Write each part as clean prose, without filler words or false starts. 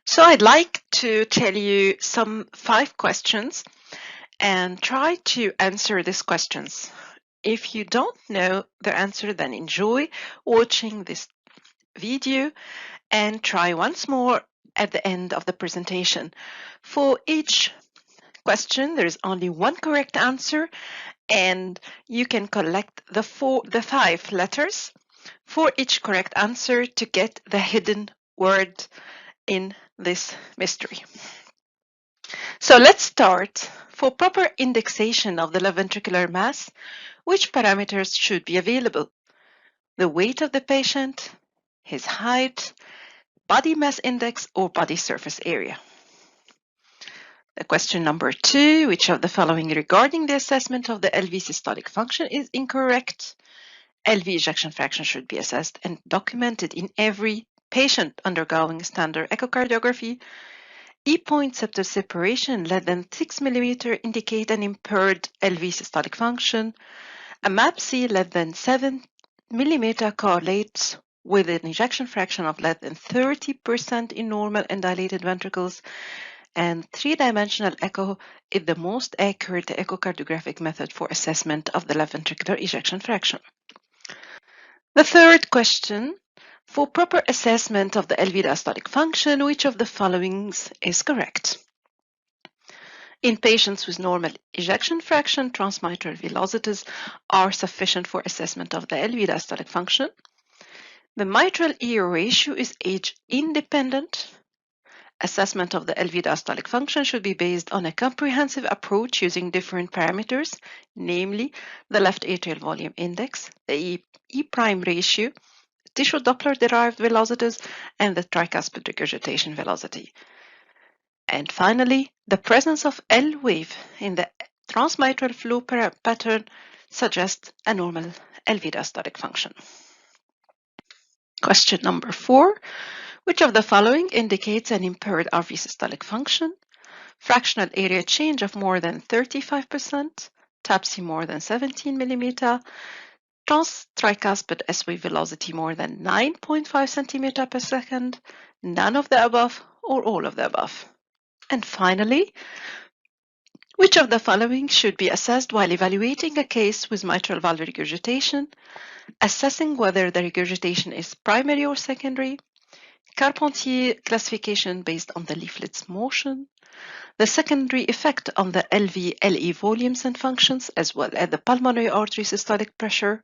So I'd like to tell you some 5 questions and try to answer these questions. If you don't know the answer, then enjoy watching this video and try once more at the end of the presentation. For each question, there is only one correct answer, and you can collect the 5 letters for each correct answer to get the hidden word in this mystery. So let's start. For proper indexation of the left ventricular mass, which parameters should be available? The weight of the patient, his height, body mass index, or body surface area. The question number 2, which of the following regarding the assessment of the LV systolic function is incorrect? LV ejection fraction should be assessed and documented in every patient undergoing standard echocardiography. E-point septal separation less than 6 mm indicate an impaired LV systolic function. A MAPC less than 7 mm correlates with an ejection fraction of less than 30% in normal and dilated ventricles, and 3-dimensional echo is the most accurate echocardiographic method for assessment of the left ventricular ejection fraction. The third question, for proper assessment of the LV diastolic function, which of the following is correct? In patients with normal ejection fraction, transmitral velocities are sufficient for assessment of the LV diastolic function. The mitral ear ratio is age independent. Assessment of the LV diastolic function should be based on a comprehensive approach using different parameters, namely the left atrial volume index, the E' ratio, tissue Doppler-derived velocities, and the tricuspid regurgitation velocity. And finally, the presence of L wave in the transmitral flow pattern suggests a normal LV diastolic function. Question number 4. Which of the following indicates an impaired RV systolic function? Fractional area change of more than 35%, TAPSE more than 17 mm, trans-tricuspid S-wave velocity more than 9.5 cm per second, none of the above, or all of the above. And finally, which of the following should be assessed while evaluating a case with mitral valve regurgitation? Assessing whether the regurgitation is primary or secondary, Carpentier classification based on the leaflet's motion, the secondary effect on the LV-LE volumes and functions, as well as the pulmonary artery systolic pressure,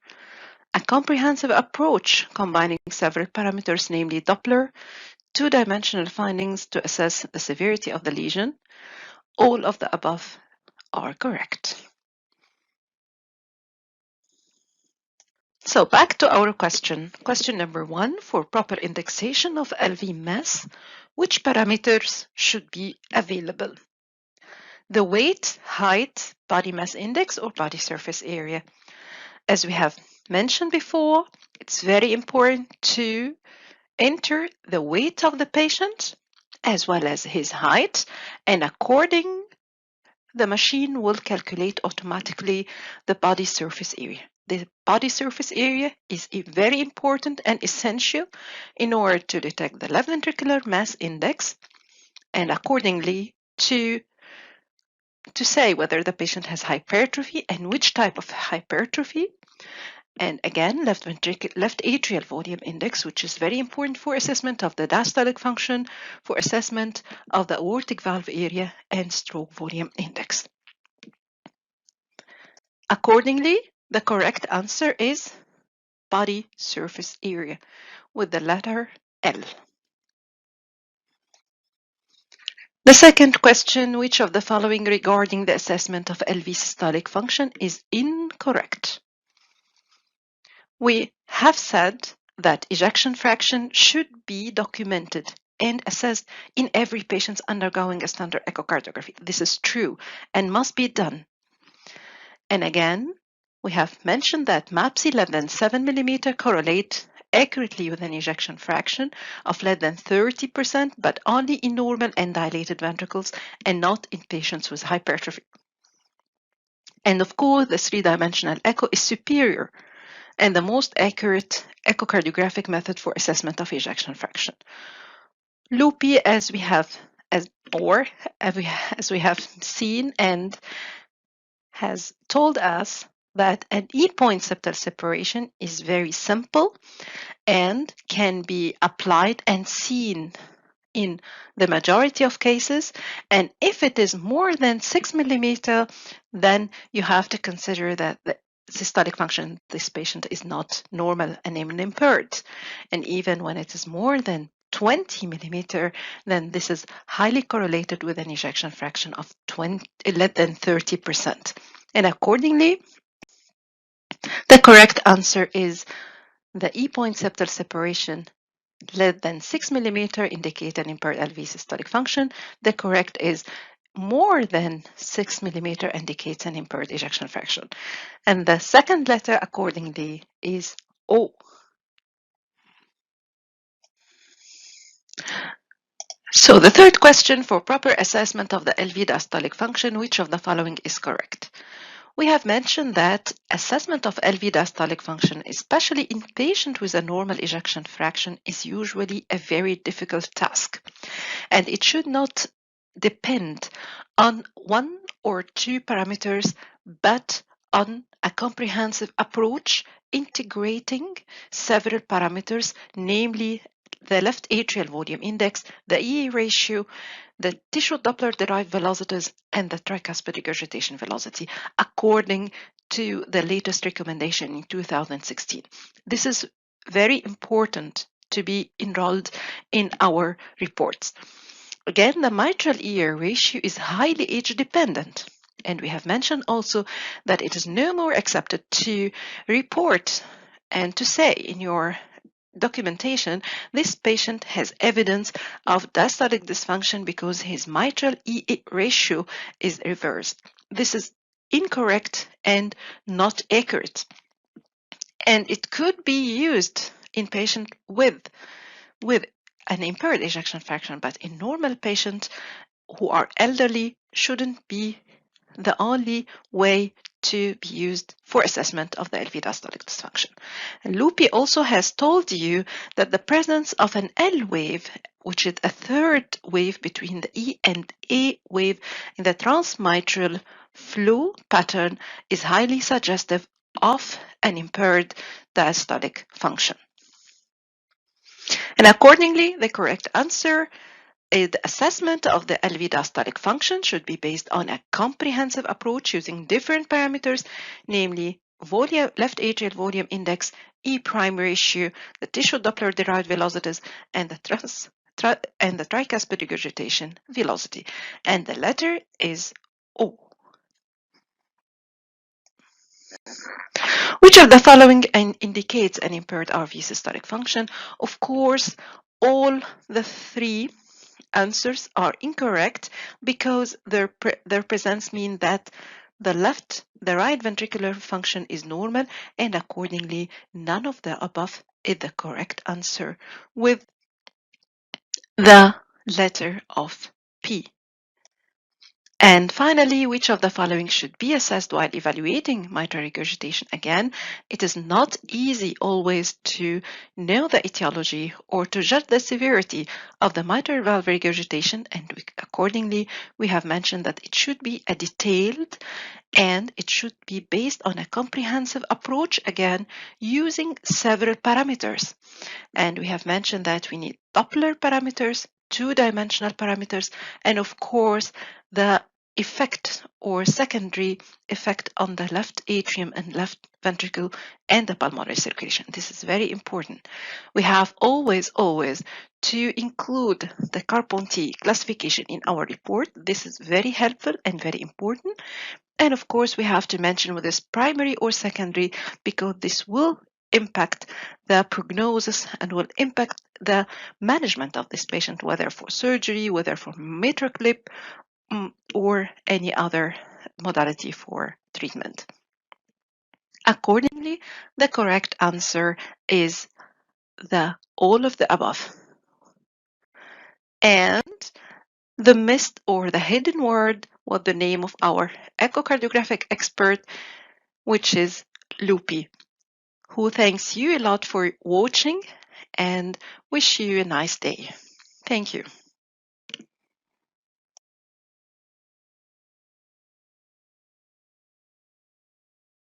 a comprehensive approach combining several parameters, namely Doppler, 2-dimensional findings to assess the severity of the lesion. All of the above are correct. So back to our question. Question number 1, for proper indexation of LV mass, which parameters should be available? The weight, height, body mass index, or body surface area. As we have mentioned before, it's very important to enter the weight of the patient as well as his height, and according the machine will calculate automatically the body surface area. The body surface area is very important and essential in order to detect the left ventricular mass index and accordingly to say whether the patient has hypertrophy and which type of hypertrophy. And again, left atrial volume index, which is very important for assessment of the diastolic function, for assessment of the aortic valve area, and stroke volume index. Accordingly, the correct answer is body surface area with the letter L. The second question, which of the following regarding the assessment of LV systolic function is incorrect? We have said that ejection fraction should be documented and assessed in every patient undergoing a standard echocardiography. This is true and must be done. And again, we have mentioned that MAPC less than 7 mm correlate accurately with an ejection fraction of less than 30%, but only in normal and dilated ventricles and not in patients with hypertrophy. And of course, the 3-dimensional echo is superior and the most accurate echocardiographic method for assessment of ejection fraction. Loopy, as we have seen and has told us that an E-point septal separation is very simple and can be applied and seen in the majority of cases. And if it is more than 6 millimeter, then you have to consider that the systolic function of this patient is not normal and impaired. And even when it is more than 20 millimeter, then this is highly correlated with an ejection fraction of less than 30%. And accordingly, the correct answer is the E-point septal separation less than 6 millimeter indicate an impaired LV systolic function. The correct is more than 6 millimeter indicates an impaired ejection fraction. And the second letter accordingly is O. So the third question, for proper assessment of the LV diastolic function, which of the following is correct? We have mentioned that assessment of LV diastolic function, especially in patients with a normal ejection fraction, is usually a very difficult task. And it should not depend on one or two parameters, but on a comprehensive approach integrating several parameters, namely the left atrial volume index, the EA ratio, the tissue Doppler-derived velocities, and the tricuspid regurgitation velocity, according to the latest recommendation in 2016. This is very important to be enrolled in our reports. Again, the mitral EA ratio is highly age-dependent. And we have mentioned also that it is no more accepted to report and to say in your documentation, this patient has evidence of diastolic dysfunction because his mitral EA ratio is reversed. This is incorrect and not accurate. And it could be used in patients with an impaired ejection fraction, but in normal patients who are elderly shouldn't be the only way to be used for assessment of the LV diastolic dysfunction. And Loopy also has told you that the presence of an L wave, which is a third wave between the E and A wave in the transmitral flow pattern, is highly suggestive of an impaired diastolic function. And accordingly, the correct answer is the assessment of the LV diastolic function should be based on a comprehensive approach using different parameters, namely left atrial volume index, E prime ratio, the tissue Doppler-derived velocities, and the tricuspid regurgitation velocity. And the letter is O. Which of the following indicates an impaired RV systolic function? Of course, all the three answers are incorrect because their presence mean that the right ventricular function is normal, and accordingly, none of the above is the correct answer with the letter of P. And finally, which of the following should be assessed while evaluating mitral regurgitation? Again, it is not easy always to know the etiology or to judge the severity of the mitral valve regurgitation, and accordingly, we have mentioned that it should be a detailed and it should be based on a comprehensive approach, again, using several parameters. And we have mentioned that we need Doppler parameters, two-dimensional parameters, and of course, the effect or secondary effect on the left atrium and left ventricle and the pulmonary circulation. This is very important. We have always to include the Carpentier classification in our report. This is very helpful and very important. And of course, we have to mention whether it's primary or secondary because this will impact the prognosis and will impact the management of this patient, whether for surgery, whether for mitral clip, or any other modality for treatment. Accordingly, the correct answer is all of the above. And the missed or the hidden word was the name of our echocardiographic expert, which is Loopy, who thanks you a lot for watching and wish you a nice day. Thank you.